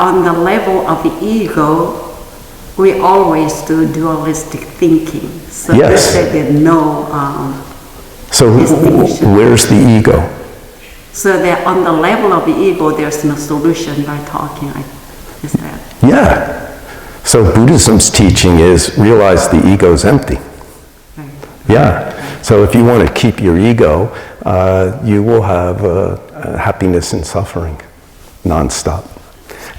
on the level of the ego, we always do dualistic thinking. So yes. there's no so where's the ego? So that on the level of the ego, there's no solution by talking. Is that? Yeah. So Buddhism's teaching is realize the ego is empty. Right. Yeah. So if you want to keep your ego, you will have happiness and suffering nonstop,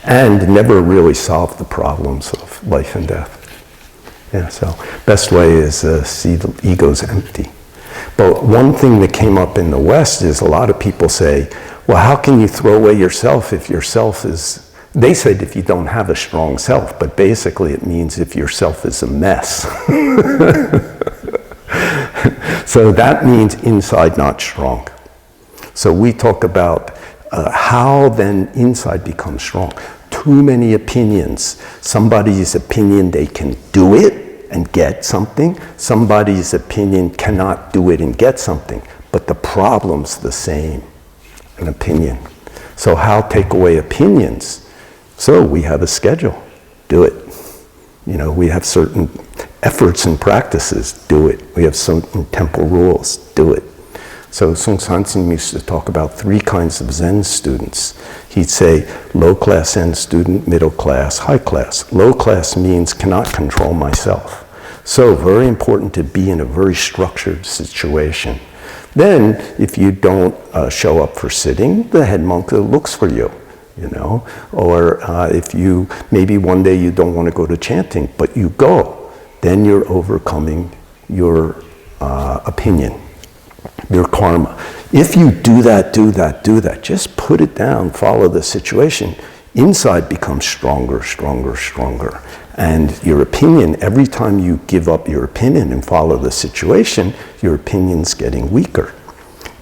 and never really solve the problems of life and death. Yeah. So best way is see the ego's empty. But one thing that came up in the West is a lot of people say, well, how can you throw away yourself if your self is, they said if you don't have a strong self, but basically it means if your self is a mess. So that means inside not strong. So we talk about how then inside becomes strong. Too many opinions. Somebody's opinion, they can do it and get something. Somebody's opinion cannot do it and get something, but the problem's the same, an opinion. So how take away opinions? So we have a schedule, do it. You know, we have certain efforts and practices, do it. We have certain temple rules, do it. So Musangsa used to talk about 3 kinds of Zen students. He'd say low class Zen student, middle class, high class. Low class means cannot control myself. So very important to be in a very structured situation. Then if you don't show up for sitting, the head monk looks for you, you know. Or if you, maybe one day you don't want to go to chanting, but you go, then you're overcoming your opinion, your karma. If you do that, just put it down, follow the situation, inside becomes stronger, stronger, stronger. And your opinion, every time you give up your opinion and follow the situation, your opinion's getting weaker.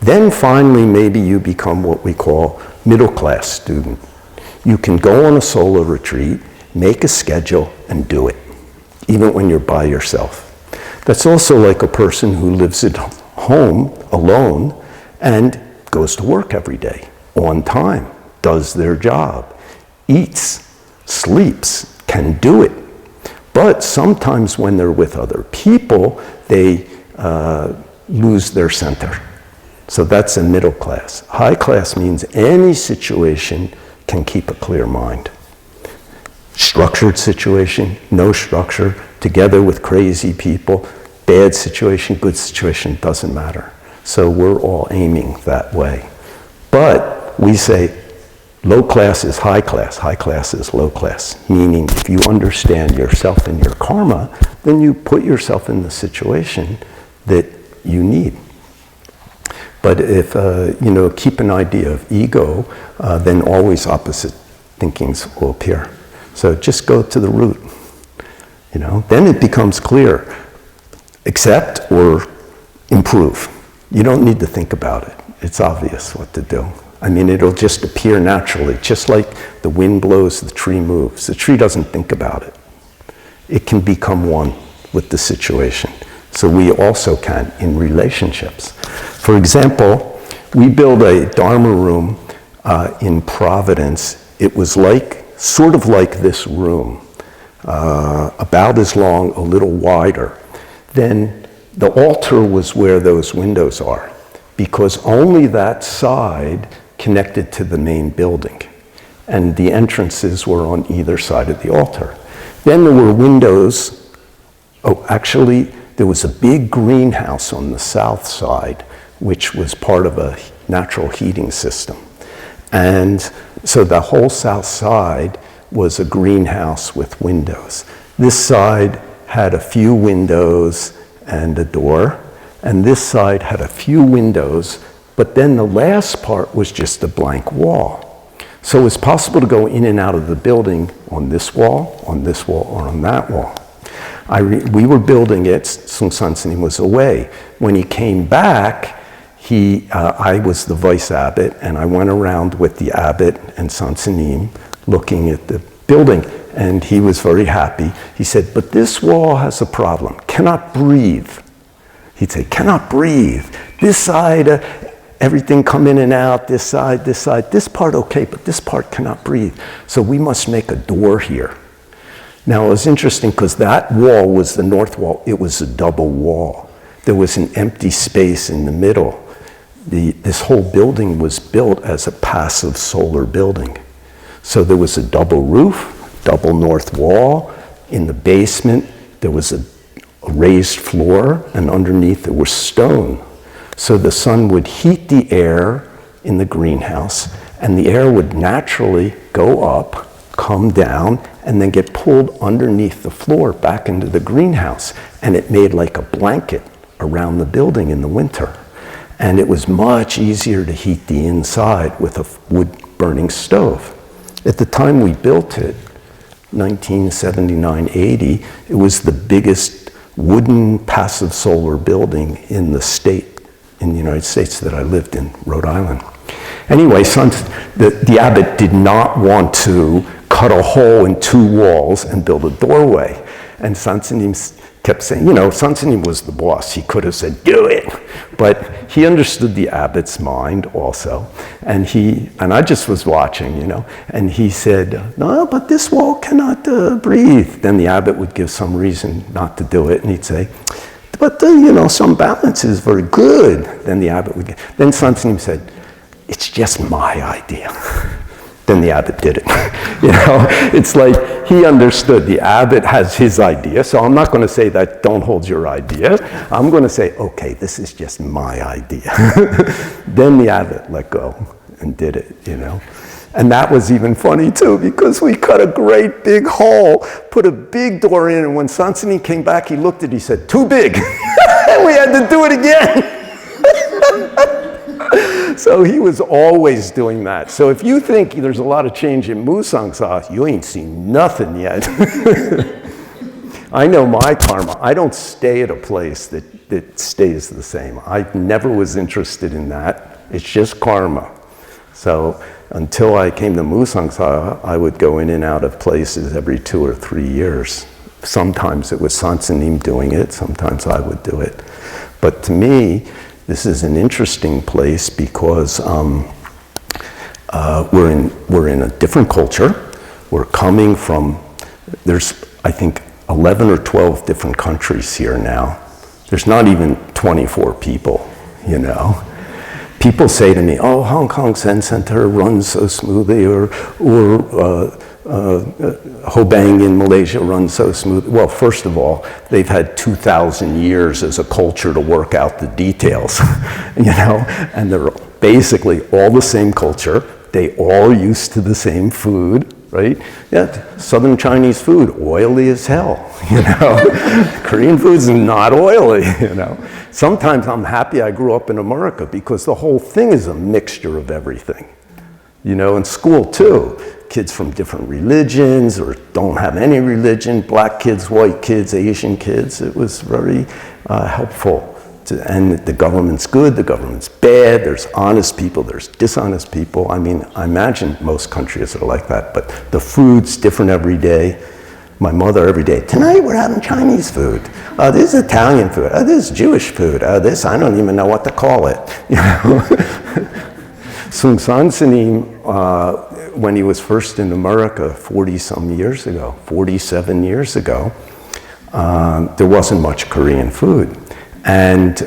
Then finally, maybe you become what we call middle class student. You can go on a solo retreat, make a schedule, and do it, even when you're by yourself. That's also like a person who lives at home alone and goes to work every day, on time, does their job, eats, sleeps, can do it. But sometimes when they're with other people, they lose their center. So that's a middle class. High class means any situation can keep a clear mind. Structured situation, no structure, together with crazy people, bad situation, good situation, doesn't matter. So we're all aiming that way. But we say low class is high class is low class, meaning if you understand yourself and your karma, then you put yourself in the situation that you need. But if, keep an idea of ego, then always opposite thinkings will appear. So just go to the root, then it becomes clear. Accept or improve. You don't need to think about it. It's obvious what to do. I mean, it'll just appear naturally, just like the wind blows, the tree moves. The tree doesn't think about it. It can become one with the situation. So we also can in relationships. For example, we built a Dharma room in Providence. It was sort of like this room, about as long, a little wider. Then the altar was where those windows are, because only that side connected to the main building, and the entrances were on either side of the altar. Then there were windows. Actually, there was a big greenhouse on the south side, which was part of a natural heating system. And so the whole south side was a greenhouse with windows. This side had a few windows and a door, and this side had a few windows, but then the last part was just a blank wall. So it's possible to go in and out of the building on this wall, or on that wall. We were building it, Musangsa was away. When he came back, I was the vice abbot, and I went around with the abbot and Sunim looking at the building, and he was very happy. He said, but this wall has a problem, cannot breathe. He'd say, cannot breathe. This side, everything come in and out, this side, this part okay, but this part cannot breathe. So we must make a door here. Now it was interesting because that wall was the north wall. It was a double wall. There was an empty space in the middle. This whole building was built as a passive solar building. So there was a double roof, double north wall. In the basement, there was a raised floor, and underneath there was stone. So the sun would heat the air in the greenhouse, and the air would naturally go up, come down, and then get pulled underneath the floor back into the greenhouse. And it made like a blanket around the building in the winter. And it was much easier to heat the inside with a wood-burning stove. At the time we built it, 1979-80, it was the biggest wooden passive solar building in the state, in the United States that I lived in, Rhode Island. Anyway, the abbot did not want to cut a hole in two walls and build a doorway. And Sunim kept saying, you know, Sunim was the boss. He could have said, do it. But he understood the abbot's mind also. And I just was watching, you know, and he said, no, but this wall cannot breathe. Then the abbot would give some reason not to do it. And he'd say, but you know, some balance is very good. Then the abbot would then Sunim said, it's just my idea. Then the abbot did it. You know, it's like he understood the abbot has his idea, so I'm not going to say that don't hold your idea. I'm going to say, okay, this is just my idea. Then the abbot let go and did it, you know. And that was even funny too, because we cut a great big hole, put a big door in, and when Sunim came back, he looked at it, he said, too big. And we had to do it again. So he was always doing that. So if you think there's a lot of change in Musangsa, you ain't seen nothing yet. I know my karma. I don't stay at a place that stays the same. I never was interested in that. It's just karma. So until I came to Musangsa, I would go in and out of places every 2 or 3 years. Sometimes it was Sunim doing it, sometimes I would do it. But to me, this is an interesting place because we're in a different culture. We're coming from, there's I think 11 or 12 different countries here now. There's not even 24 people, you know. People say to me, oh, Hong Kong Zen Center runs so smoothly, or Hobang in Malaysia runs so smooth. Well, first of all, they've had 2,000 years as a culture to work out the details, you know, and they're basically all the same culture. They all used to the same food, right? Yeah, Southern Chinese food, oily as hell, you know. Korean food's not oily, you know. Sometimes I'm happy I grew up in America because the whole thing is a mixture of everything. You know, in school too, kids from different religions or don't have any religion, black kids, white kids, Asian kids. It was very helpful. And the government's good, the government's bad, there's honest people, there's dishonest people. I mean, I imagine most countries are like that, but the food's different every day. My mother every day, tonight we're having Chinese food. This is Italian food. This is Jewish food. This, I don't even know what to call it. You know? Sunim, when he was first in America 47 years ago, there wasn't much Korean food. And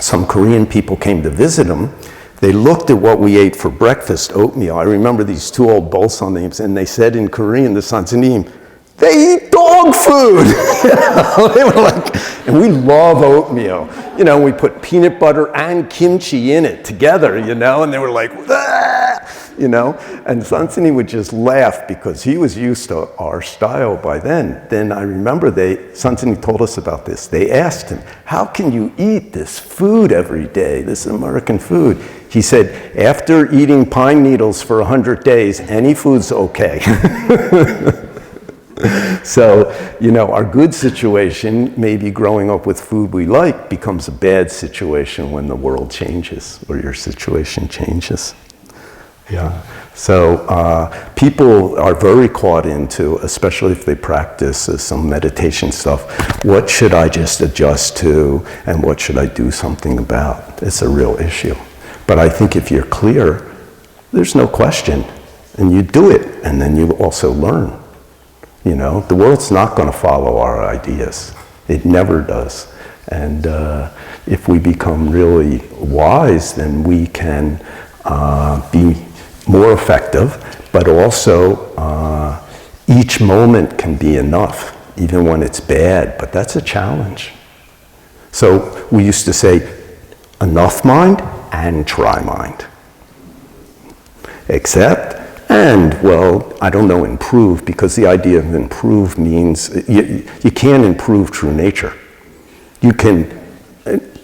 some Korean people came to visit him. They looked at what we ate for breakfast, oatmeal. I remember these two old Bolsonames, and they said in Korean to Sunim, they eat dog food. You know, they were like, and we love oatmeal. You know, we put peanut butter and kimchi in it together, you know, and they were like, ah! You know, and Sunim would just laugh because he was used to our style by then. Then I remember Sunim told us about this. They asked him, how can you eat this food every day, this American food? He said, after eating pine needles for 100 days, any food's okay. So, you know, our good situation, maybe growing up with food we like, becomes a bad situation when the world changes or your situation changes. Yeah. So people are very caught into, especially if they practice some meditation stuff, what should I just adjust to and what should I do something about? It's a real issue. But I think if you're clear, there's no question. And you do it, and then you also learn. You know, the world's not going to follow our ideas. It never does. And if we become really wise, then we can be more effective, but also each moment can be enough, even when it's bad, but that's a challenge. So we used to say, enough mind and try mind. Except, and well, I don't know, improve, because the idea of improve means you can't improve true nature. You can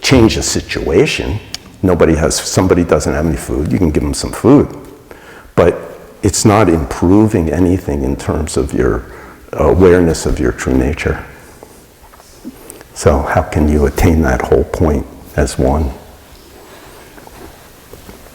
change a situation. Somebody doesn't have any food, you can give them some food. But it's not improving anything in terms of your awareness of your true nature. So how can you attain that whole point as one?